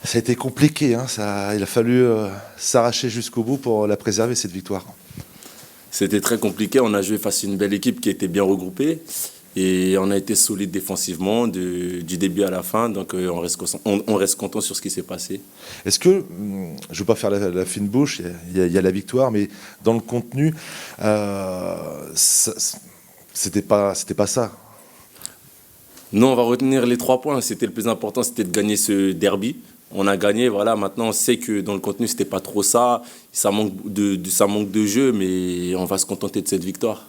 Ça a été compliqué, hein, il a fallu s'arracher jusqu'au bout pour la préserver, cette victoire. C'était très compliqué. On a joué face à une belle équipe qui était bien regroupée. Et on a été solide défensivement du début à la fin. Donc on reste content sur ce qui s'est passé. Est-ce que, je ne veux pas faire la fine bouche, il y a la victoire, mais dans le contenu, c'était pas ça. Non, on va retenir les 3 points. C'était le plus important, c'était de gagner ce derby. On a gagné, voilà. Maintenant, on sait que dans le contenu, c'était pas trop ça. Ça manque de jeu, mais on va se contenter de cette victoire.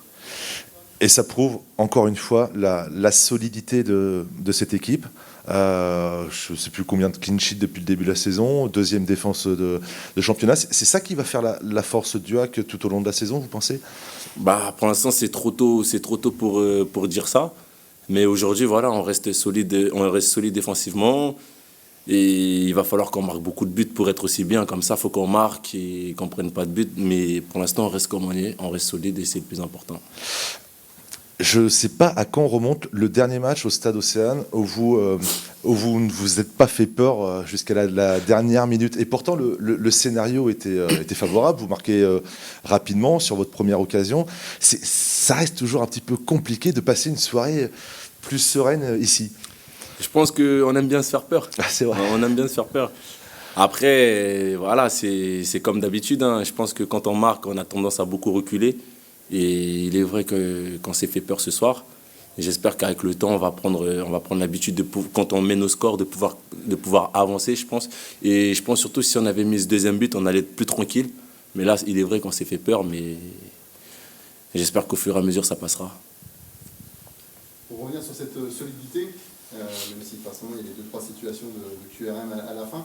Et ça prouve, encore une fois, la solidité de cette équipe. Je ne sais plus combien de clean sheets depuis le début de la saison, deuxième défense de championnat. C'est ça qui va faire la force du HAC tout au long de la saison, vous pensez? Pour l'instant, c'est trop tôt pour dire ça. Mais aujourd'hui, voilà, on reste solide défensivement. Et il va falloir qu'on marque beaucoup de buts pour être aussi bien. Comme ça, il faut qu'on marque et qu'on ne prenne pas de buts. Mais pour l'instant, on reste comme on est, on reste solide et c'est le plus important. Je ne sais pas à quand remonte le dernier match au Stade Océane où vous ne vous êtes pas fait peur jusqu'à la dernière minute. Et pourtant, le scénario était favorable. Vous marquez rapidement sur votre première occasion. Ça reste toujours un petit peu compliqué de passer une soirée plus sereine ici. Je pense qu'on aime bien se faire peur. Ah, c'est vrai. On aime bien se faire peur. Après, voilà, c'est comme d'habitude, hein. Je pense que quand on marque, on a tendance à beaucoup reculer. Et il est vrai qu'on s'est fait peur ce soir. Et j'espère qu'avec le temps, on va prendre l'habitude, quand on met nos scores, de pouvoir avancer, je pense. Et je pense surtout si on avait mis ce deuxième but, on allait être plus tranquille. Mais là, il est vrai qu'on s'est fait peur, mais j'espère qu'au fur et à mesure, ça passera. Pour revenir sur cette solidité, même si forcément il y avait 2-3 situations de QRM à la fin,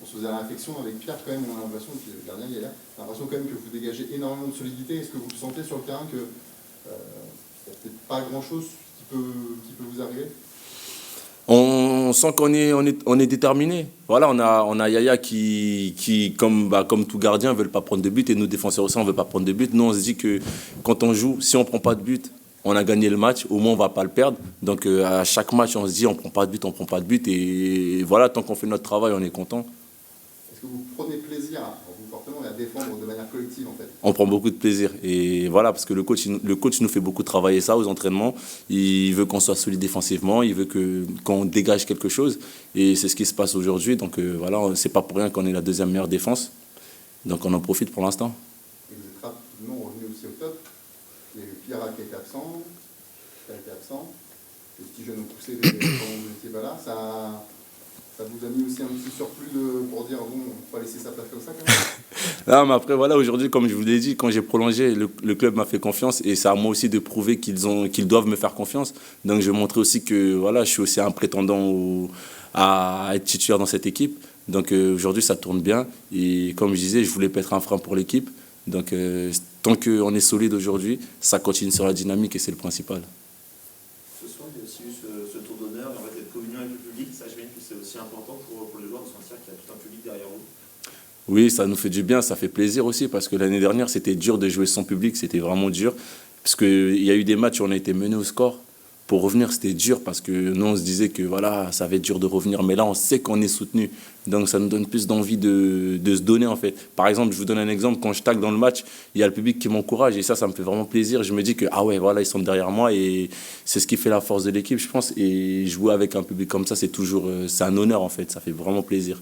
on se faisait la réflexion avec Pierre quand même, on a l'impression que le gardien il est là, on a l'impression quand même que vous dégagez énormément de solidité. Est-ce que vous sentez sur le terrain que il n'y a peut-être pas grand-chose qui peut vous arriver? On sent qu'on est déterminé. Voilà, on a Yaya qui comme tout gardien, ne veut pas prendre de but, et nous, défenseurs aussi, on ne veut pas prendre de but. Nous, on se dit que quand on joue, si on ne prend pas de but, on a gagné le match, au moins on ne va pas le perdre. Donc à chaque match, on se dit on ne prend pas de but, on ne prend pas de but. Et voilà, tant qu'on fait notre travail, on est content. Est-ce que vous prenez plaisir, vous fortement, à défendre de manière collective en fait? On prend beaucoup de plaisir. Et voilà, parce que le coach nous fait beaucoup travailler ça aux entraînements. Il veut qu'on soit solide défensivement, il veut qu'on dégage quelque chose. Et c'est ce qui se passe aujourd'hui. Donc voilà, c'est pas pour rien qu'on est la deuxième meilleure défense. Donc on en profite pour l'instant. Et vous êtes rapidement revenu aussi au top. Il y a eu Pierre qui était absent, Pierre était absent. Les petits jeunes ont poussé pendant que vous n'étiez pas là. Ça vous a mis aussi un petit surplus pour dire, bon, on ne peut pas laisser ça place comme ça quand même? Non, mais après, voilà, aujourd'hui, comme je vous l'ai dit, quand j'ai prolongé, le club m'a fait confiance et c'est à moi aussi de prouver qu'ils doivent me faire confiance. Donc, je vais montrer aussi que voilà, je suis aussi un prétendant à être titulaire dans cette équipe. Donc, aujourd'hui, ça tourne bien. Et comme je disais, je voulais pas être un frein pour l'équipe. Donc, tant qu'on est solide aujourd'hui, ça continue sur la dynamique et c'est le principal. Ce soir, il y a aussi eu ce tour d'honneur, et en fait, cette communion avec le public, ça, j'imagine que c'est aussi important pour les joueurs de sentir qu'il y a tout un public derrière vous. Oui, ça nous fait du bien, ça fait plaisir aussi, parce que l'année dernière, c'était dur de jouer sans public, c'était vraiment dur. Parce qu'il y a eu des matchs où on a été menés au score. Pour revenir, c'était dur, parce que nous, on se disait que voilà, ça va être dur de revenir. Mais là, on sait qu'on est soutenu. Donc, ça nous donne plus d'envie de se donner, en fait. Par exemple, je vous donne un exemple, quand je tacle dans le match, il y a le public qui m'encourage, et ça me fait vraiment plaisir. Je me dis que, ah ouais, voilà, ils sont derrière moi, et c'est ce qui fait la force de l'équipe, je pense. Et jouer avec un public comme ça, c'est un honneur, en fait. Ça fait vraiment plaisir.